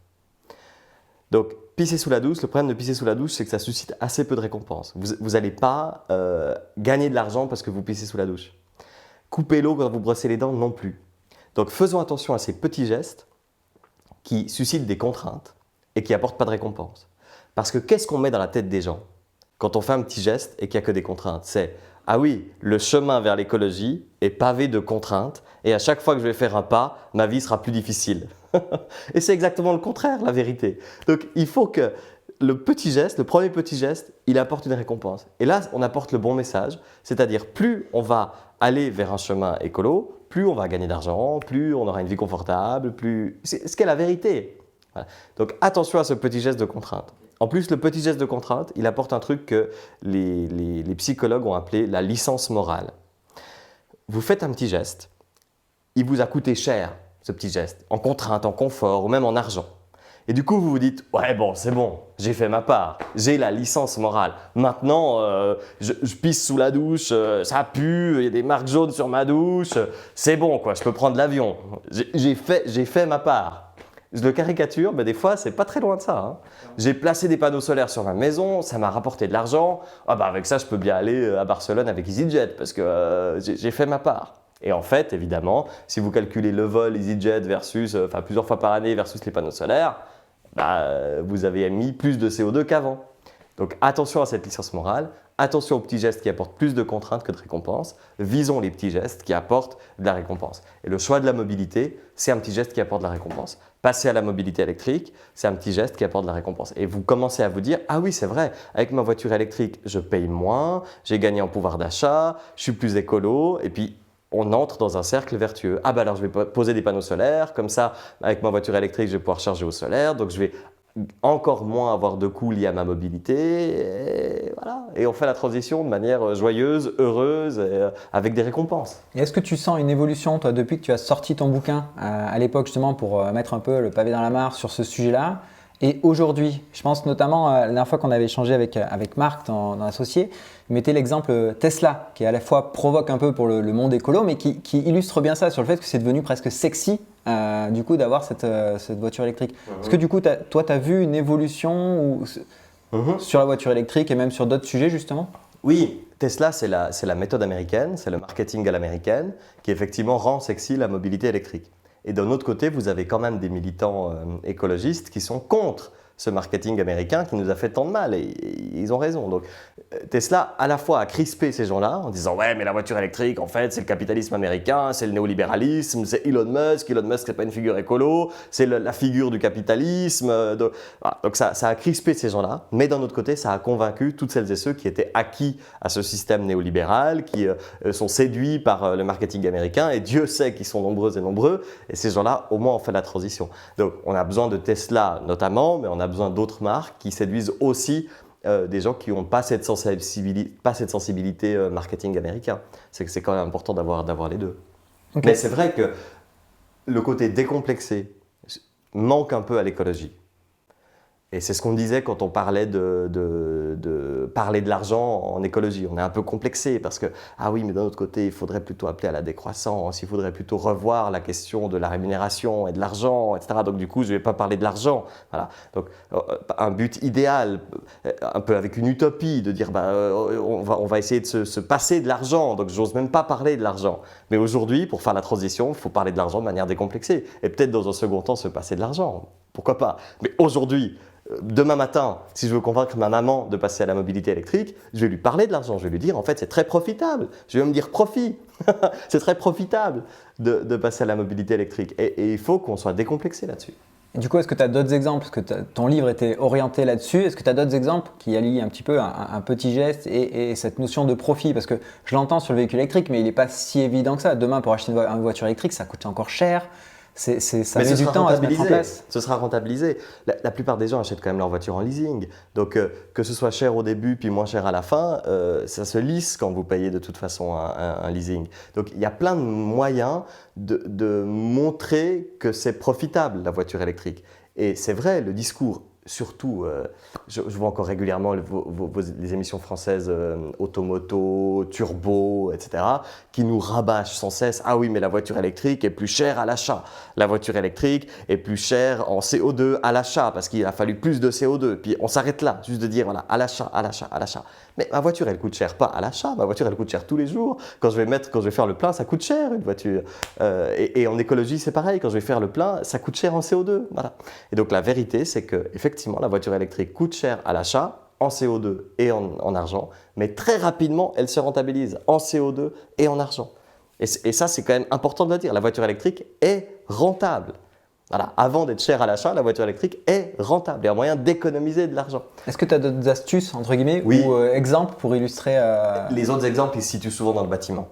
Speaker 1: Donc, pisser sous la douche, le problème de pisser sous la douche, c'est que ça suscite assez peu de récompense. Vous n'allez pas gagner de l'argent parce que vous pissez sous la douche. Couper l'eau quand vous brossez les dents, non plus. Donc, faisons attention à ces petits gestes qui suscitent des contraintes et qui n'apportent pas de récompense. Parce que qu'est-ce qu'on met dans la tête des gens quand on fait un petit geste et qu'il n'y a que des contraintes? C'est « Ah oui, le chemin vers l'écologie est pavé de contraintes et à chaque fois que je vais faire un pas, ma vie sera plus difficile. » Et c'est exactement le contraire, la vérité. Donc, il faut que le petit geste, le premier petit geste, il apporte une récompense. Et là, on apporte le bon message, c'est-à-dire plus on va aller vers un chemin écolo, plus on va gagner d'argent, plus on aura une vie confortable, plus... C'est ce qu'est la vérité. Voilà. Donc, attention à ce petit geste de contrainte. En plus, le petit geste de contrainte, il apporte un truc que les psychologues ont appelé la licence morale. Vous faites un petit geste, il vous a coûté cher, ce petit geste, en contrainte, en confort ou même en argent. Et du coup, vous vous dites « Ouais, bon, c'est bon, j'ai fait ma part, j'ai la licence morale. Maintenant, je pisse sous la douche, ça pue, il y a des marques jaunes sur ma douche, c'est bon, quoi, je peux prendre l'avion. J'ai fait ma part. » Je le caricature, mais des fois, c'est pas très loin de ça. Hein. J'ai placé des panneaux solaires sur ma maison, ça m'a rapporté de l'argent. Ah bah avec ça, je peux bien aller à Barcelone avec EasyJet parce que j'ai fait ma part. Et en fait, évidemment, si vous calculez le vol EasyJet versus, plusieurs fois par année versus les panneaux solaires, vous avez émis plus de CO2 qu'avant. Donc attention à cette licence morale, attention aux petits gestes qui apportent plus de contraintes que de récompenses, visons les petits gestes qui apportent de la récompense. Et le choix de la mobilité, c'est un petit geste qui apporte de la récompense. Passer à la mobilité électrique, c'est un petit geste qui apporte de la récompense. Et vous commencez à vous dire, ah oui c'est vrai, avec ma voiture électrique, je paye moins, j'ai gagné en pouvoir d'achat, je suis plus écolo, et puis on entre dans un cercle vertueux. Ah bah alors je vais poser des panneaux solaires, comme ça avec ma voiture électrique je vais pouvoir charger au solaire, donc je vais encore moins avoir de coûts liés à ma mobilité, et voilà. Et on fait la transition de manière joyeuse, heureuse, et avec des récompenses.
Speaker 2: Et est-ce que tu sens une évolution, toi, depuis que tu as sorti ton bouquin à l'époque, justement, pour mettre un peu le pavé dans la mare sur ce sujet-là? Et aujourd'hui, je pense notamment la dernière fois qu'on avait échangé avec Marc, dans l'associé, il mettait l'exemple Tesla, qui à la fois provoque un peu pour le monde écolo, mais qui illustre bien ça, sur le fait que c'est devenu presque sexy du coup d'avoir cette voiture électrique. Est-ce que du coup, toi, tu as vu une évolution sur la voiture électrique et même sur d'autres sujets justement?
Speaker 1: Oui, Tesla, c'est la méthode américaine, c'est le marketing à l'américaine qui effectivement rend sexy la mobilité électrique. Et d'un autre côté, vous avez quand même des militants écologistes qui sont contre ce marketing américain qui nous a fait tant de mal, et ils ont raison. Donc Tesla, à la fois, a crispé ces gens-là en disant « Ouais, mais la voiture électrique, en fait, c'est le capitalisme américain, c'est le néolibéralisme, c'est Elon Musk, c'est pas une figure écolo, c'est la figure du capitalisme. » Donc ça a crispé ces gens-là, mais d'un autre côté, ça a convaincu toutes celles et ceux qui étaient acquis à ce système néolibéral, qui sont séduits par le marketing américain, et Dieu sait qu'ils sont nombreux et nombreux, et ces gens-là, au moins, ont fait la transition. Donc on a besoin de Tesla notamment, mais on a besoin d'autres marques qui séduisent aussi des gens qui n'ont pas cette sensibilité marketing américain. C'est quand même important d'avoir les deux. Okay. Mais c'est vrai que le côté décomplexé manque un peu à l'écologie. Et c'est ce qu'on disait quand on parlait de parler de l'argent en écologie. On est un peu complexé parce que, ah oui, mais d'un autre côté, il faudrait plutôt appeler à la décroissance, il faudrait plutôt revoir la question de la rémunération et de l'argent, etc. Donc du coup, je ne vais pas parler de l'argent. Voilà. Donc un but idéal, un peu avec une utopie, de dire, on va essayer de se passer de l'argent. Donc j'ose même pas parler de l'argent. Mais aujourd'hui, pour faire la transition, il faut parler de l'argent de manière décomplexée. Et peut-être dans un second temps, se passer de l'argent. Pourquoi pas? Mais aujourd'hui, demain matin, si je veux convaincre ma maman de passer à la mobilité électrique, je vais lui parler de l'argent. Je vais lui dire, en fait, c'est très profitable. Je vais me dire profit. C'est très profitable de passer à la mobilité électrique. Et il faut qu'on soit décomplexé là-dessus.
Speaker 2: Et du coup, est-ce que tu as d'autres exemples? Parce que ton livre était orienté là-dessus. Est-ce que tu as d'autres exemples qui allient un petit peu un petit geste et cette notion de profit? Parce que je l'entends sur le véhicule électrique, mais il n'est pas si évident que ça. Demain, pour acheter une voiture électrique, ça coûte encore cher. Ça met du temps à se mettre en place.
Speaker 1: Ce sera rentabilisé. La plupart des gens achètent quand même leur voiture en leasing. Donc que ce soit cher au début puis moins cher à la fin, ça se lisse quand vous payez de toute façon un leasing. Donc il y a plein de moyens de montrer que c'est profitable la voiture électrique. Et c'est vrai, le discours, surtout, je vois encore régulièrement les émissions françaises Automoto, Turbo, etc., qui nous rabâchent sans cesse. Ah oui, mais la voiture électrique est plus chère à l'achat. La voiture électrique est plus chère en CO2 à l'achat parce qu'il a fallu plus de CO2. Puis on s'arrête là, juste de dire voilà, à l'achat, à l'achat, à l'achat. Mais ma voiture, elle coûte cher pas à l'achat. Ma voiture, elle coûte cher tous les jours. Quand je vais faire le plein, ça coûte cher une voiture. Et en écologie, c'est pareil. Quand je vais faire le plein, ça coûte cher en CO2. Voilà. Et donc la vérité, c'est que effectivement, la voiture électrique coûte cher à l'achat, en CO2 et en argent, mais très rapidement, elle se rentabilise en CO2 et en argent. Et ça, c'est quand même important de le dire. La voiture électrique est rentable. Voilà. Avant d'être chère à l'achat, la voiture électrique est rentable. Il y a un moyen d'économiser de l'argent.
Speaker 2: Est-ce que tu as d'autres astuces, entre guillemets,
Speaker 1: oui.
Speaker 2: ou exemples pour illustrer
Speaker 1: Les autres exemples, ils se situent souvent dans le bâtiment.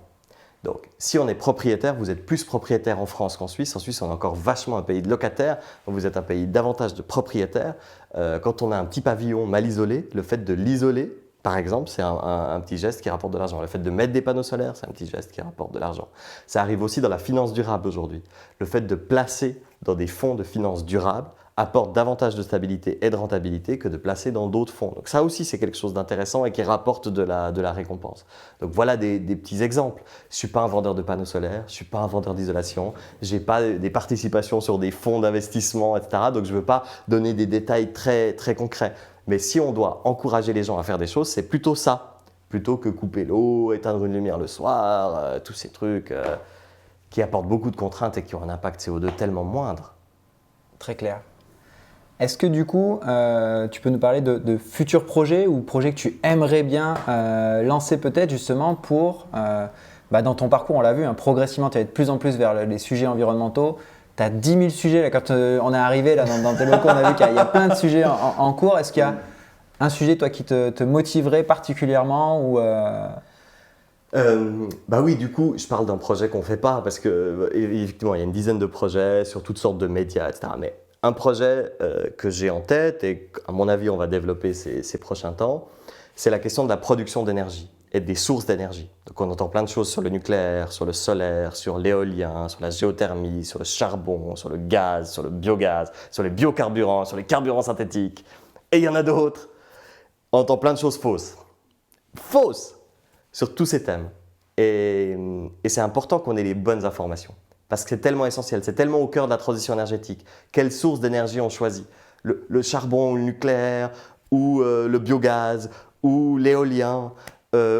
Speaker 1: Donc, si on est propriétaire, vous êtes plus propriétaire en France qu'en Suisse. En Suisse, on est encore vachement un pays de locataires. Vous êtes un pays davantage de propriétaires. Quand on a un petit pavillon mal isolé, le fait de l'isoler, par exemple, c'est un petit geste qui rapporte de l'argent. Le fait de mettre des panneaux solaires, c'est un petit geste qui rapporte de l'argent. Ça arrive aussi dans la finance durable aujourd'hui. Le fait de placer dans des fonds de finance durable apporte davantage de stabilité et de rentabilité que de placer dans d'autres fonds. Donc ça aussi, c'est quelque chose d'intéressant et qui rapporte de la récompense. Donc voilà des petits exemples. Je ne suis pas un vendeur de panneaux solaires, je ne suis pas un vendeur d'isolation, je n'ai pas des participations sur des fonds d'investissement, etc. Donc je ne veux pas donner des détails très, très concrets. Mais si on doit encourager les gens à faire des choses, c'est plutôt ça, plutôt que couper l'eau, éteindre une lumière le soir, tous ces trucs qui apportent beaucoup de contraintes et qui ont un impact CO2 tellement moindre.
Speaker 2: Très clair. Est-ce que du coup, tu peux nous parler de futurs projets ou projets que tu aimerais bien lancer peut-être justement pour, dans ton parcours, on l'a vu, hein, progressivement, tu vas de plus en plus vers les sujets environnementaux. Tu as 10 000 sujets, là, quand on est arrivé là, dans tes locaux, on a vu qu'il y a plein de sujets en cours. Est-ce qu'il y a un sujet, toi, qui te motiverait particulièrement ou,
Speaker 1: Bah oui, du coup, je parle d'un projet qu'on ne fait pas parce que, effectivement, il y a une dizaine de projets sur toutes sortes de médias, etc. Mais un projet que j'ai en tête et à mon avis, on va développer ces prochains temps, c'est la question de la production d'énergie et des sources d'énergie. Donc, on entend plein de choses sur le nucléaire, sur le solaire, sur l'éolien, sur la géothermie, sur le charbon, sur le gaz, sur le biogaz, sur les biocarburants, sur les carburants synthétiques. Et il y en a d'autres. On entend plein de choses fausses. Fausses! Sur tous ces thèmes. Et c'est important qu'on ait les bonnes informations. Parce que c'est tellement essentiel, c'est tellement au cœur de la transition énergétique. Quelle source d'énergie on choisit? Le charbon, le nucléaire, ou le biogaz, ou l'éolien,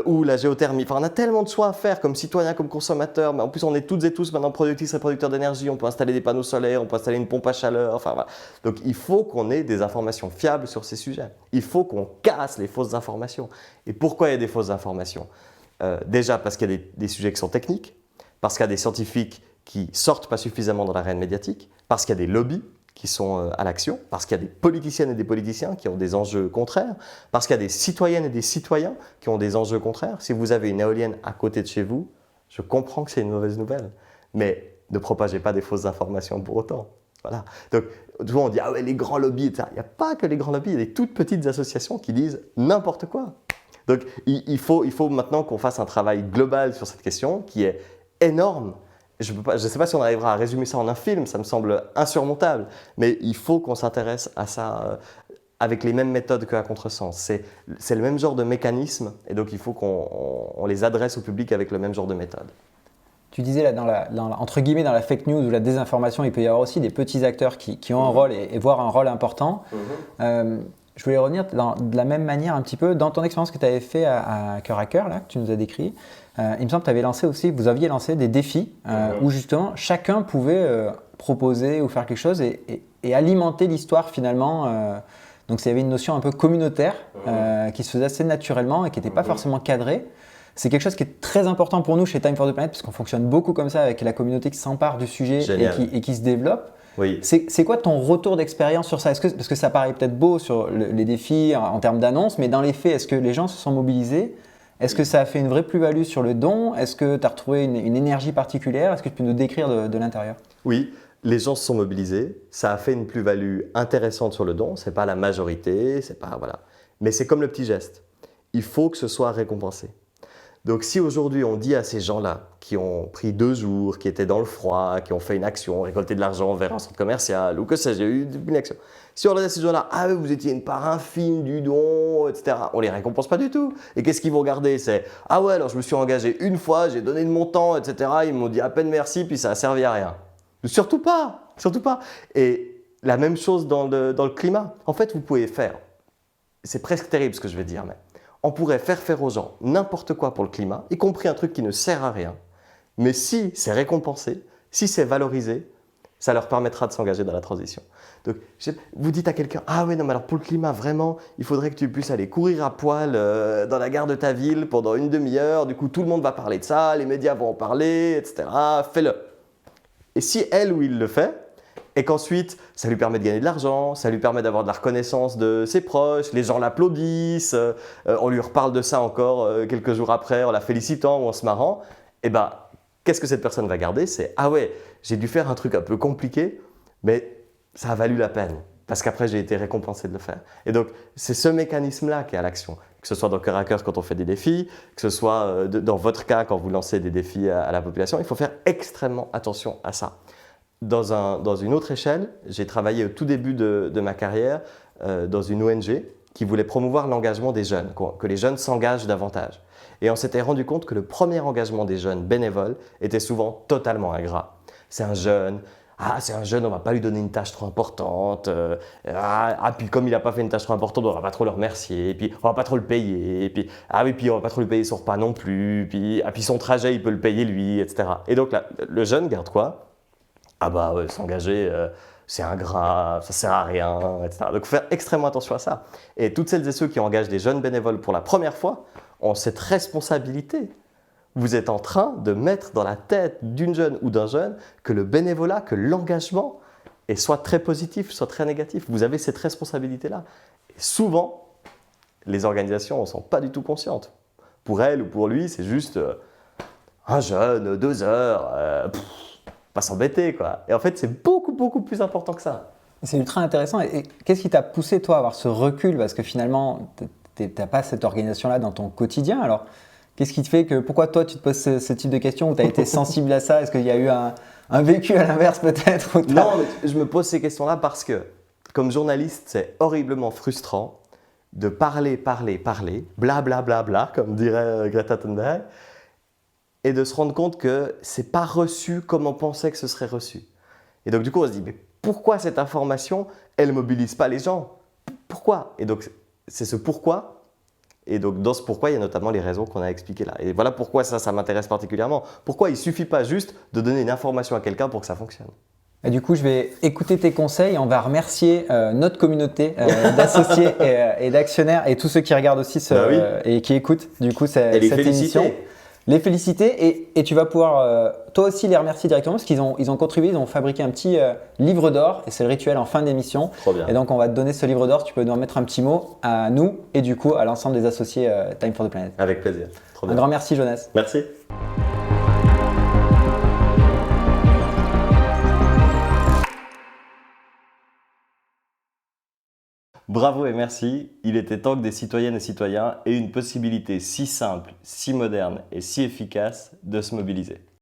Speaker 1: ou la géothermie. Enfin, on a tellement de choix à faire comme citoyens, comme consommateurs. Mais en plus, on est toutes et tous maintenant productrices et producteurs d'énergie. On peut installer des panneaux solaires, on peut installer une pompe à chaleur. Enfin, voilà. Donc, il faut qu'on ait des informations fiables sur ces sujets. Il faut qu'on casse les fausses informations. Et pourquoi il y a des fausses informations? Déjà parce qu'il y a des sujets qui sont techniques, parce qu'il y a des scientifiques qui sortent pas suffisamment dans l'arène médiatique, parce qu'il y a des lobbies qui sont à l'action, parce qu'il y a des politiciennes et des politiciens qui ont des enjeux contraires, parce qu'il y a des citoyennes et des citoyens qui ont des enjeux contraires. Si vous avez une éolienne à côté de chez vous, je comprends que c'est une mauvaise nouvelle, mais ne propagez pas des fausses informations pour autant. Voilà. Donc, souvent on dit « Ah ouais, les grands lobbies, etc. » Il n'y a pas que les grands lobbies, il y a des toutes petites associations qui disent n'importe quoi. Donc, il faut maintenant qu'on fasse un travail global sur cette question qui est énorme. Je ne sais pas si on arrivera à résumer ça en un film, ça me semble insurmontable, mais il faut qu'on s'intéresse à ça avec les mêmes méthodes qu'à contresens. C'est le même genre de mécanisme et donc il faut qu'on les adresse au public avec le même genre de méthode.
Speaker 2: Tu disais là, entre guillemets, dans la fake news ou la désinformation, il peut y avoir aussi des petits acteurs qui ont un rôle et voire un rôle important. Je voulais revenir de la même manière un petit peu dans ton expérience que tu avais fait à Cœur à Cœur, là, que tu nous as décrit. Il me semble que vous aviez lancé des défis où justement chacun pouvait proposer ou faire quelque chose et alimenter l'histoire finalement. Donc il y avait une notion un peu communautaire qui se faisait assez naturellement et qui n'était pas forcément cadrée. C'est quelque chose qui est très important pour nous chez Time for the Planet parce qu'on fonctionne beaucoup comme ça avec la communauté qui s'empare du sujet et qui se développe.
Speaker 1: Oui.
Speaker 2: C'est quoi ton retour d'expérience sur ça? Parce que ça paraît peut-être beau sur les défis en termes d'annonces, mais dans les faits, est-ce que les gens se sont mobilisés? Est-ce que ça a fait une vraie plus-value sur le don? Est-ce que tu as retrouvé une énergie particulière? Est-ce que tu peux nous décrire de l'intérieur?
Speaker 1: Oui, les gens se sont mobilisés. Ça a fait une plus-value intéressante sur le don. Ce n'est pas la majorité, c'est pas, voilà. Mais c'est comme le petit geste. Il faut que ce soit récompensé. Donc si aujourd'hui on dit à ces gens-là qui ont pris 2 jours, qui étaient dans le froid, qui ont fait une action, récolté de l'argent vers un centre commercial ou que sais-je, il y a eu une action. Si on leur dit à ces gens-là, ah vous étiez une part infime du don, etc., on les récompense pas du tout. Et qu'est-ce qu'ils vont regarder? C'est, ah ouais, alors je me suis engagé une fois, j'ai donné de mon temps, etc., ils m'ont dit à peine merci, puis ça a servi à rien. Surtout pas, surtout pas. Et la même chose dans le climat. En fait, vous pouvez faire, c'est presque terrible ce que je vais dire, mais on pourrait faire aux gens n'importe quoi pour le climat, y compris un truc qui ne sert à rien. Mais si c'est récompensé, si c'est valorisé, ça leur permettra de s'engager dans la transition. Donc, vous dites à quelqu'un, ah oui, non, mais alors pour le climat, vraiment, il faudrait que tu puisses aller courir à poil dans la gare de ta ville pendant une demi-heure. Du coup, tout le monde va parler de ça, les médias vont en parler, etc. Fais-le. Et si elle ou il le fait, et qu'ensuite, ça lui permet de gagner de l'argent, ça lui permet d'avoir de la reconnaissance de ses proches, les gens l'applaudissent, on lui reparle de ça encore quelques jours après en la félicitant ou en se marrant, et ben, qu'est-ce que cette personne va garder? C'est « Ah ouais, j'ai dû faire un truc un peu compliqué, mais ça a valu la peine, parce qu'après j'ai été récompensé de le faire. » Et donc, c'est ce mécanisme-là qui est à l'action, que ce soit dans Cœur à Cœur quand on fait des défis, que ce soit dans votre cas quand vous lancez des défis à la population, il faut faire extrêmement attention à ça. Dans une autre échelle, j'ai travaillé au tout début de ma carrière dans une ONG qui voulait promouvoir l'engagement des jeunes, que les jeunes s'engagent davantage. Et on s'était rendu compte que le premier engagement des jeunes bénévoles était souvent totalement ingrat. C'est un jeune, on ne va pas lui donner une tâche trop importante, puis comme il n'a pas fait une tâche trop importante, on ne va pas trop le remercier, et puis on ne va pas trop le payer, et puis, puis on ne va pas trop lui payer son repas non plus, puis son trajet, il peut le payer lui, etc. Et donc là, le jeune garde quoi? Ah bah ouais, s'engager, c'est ingrat, ça sert à rien, etc. Donc, il faut faire extrêmement attention à ça. Et toutes celles et ceux qui engagent des jeunes bénévoles pour la première fois ont cette responsabilité. Vous êtes en train de mettre dans la tête d'une jeune ou d'un jeune que le bénévolat, que l'engagement est soit très positif, soit très négatif. Vous avez cette responsabilité-là. Et souvent, les organisations n'en sont pas du tout conscientes. Pour elle ou pour lui, c'est juste un jeune, 2 heures, pas s'embêter, quoi. Et en fait, c'est beaucoup, beaucoup plus important que ça.
Speaker 2: C'est ultra intéressant. Et qu'est-ce qui t'a poussé, toi, à avoir ce recul? Parce que finalement, tu n'as pas cette organisation-là dans ton quotidien. Alors, qu'est-ce qui te fait que, pourquoi toi, tu te poses ce type de questions, où tu as été sensible à ça? Est-ce qu'il y a eu un vécu à l'inverse, peut-être?
Speaker 1: Non, mais je me pose ces questions-là parce que, comme journaliste, c'est horriblement frustrant de parler, bla bla bla bla, comme dirait Greta Thunberg, et de se rendre compte que c'est pas reçu comme on pensait que ce serait reçu. Et donc du coup, on se dit, mais pourquoi cette information, elle mobilise pas les gens? Pourquoi? Et donc c'est ce pourquoi. Et donc dans ce pourquoi, il y a notamment les raisons qu'on a expliquées là. Et voilà pourquoi ça m'intéresse particulièrement. Pourquoi il suffit pas juste de donner une information à quelqu'un pour que ça fonctionne.
Speaker 2: Et du coup, je vais écouter tes conseils et on va remercier notre communauté d'associés et d'actionnaires et tous ceux qui regardent aussi et qui écoutent du coup cette émission. Les féliciter et tu vas pouvoir toi aussi les remercier directement parce qu'ils ont contribué, ils ont fabriqué un petit livre d'or et c'est le rituel en fin d'émission.
Speaker 1: Trop bien.
Speaker 2: Et donc on va te donner ce livre d'or, tu peux nous remettre un petit mot à nous et du coup à l'ensemble des associés Time for the Planet.
Speaker 1: Avec plaisir. Trop bien.
Speaker 2: Un grand merci Jonas.
Speaker 1: Merci. Bravo et merci, il était temps que des citoyennes et citoyens aient une possibilité si simple, si moderne et si efficace de se mobiliser.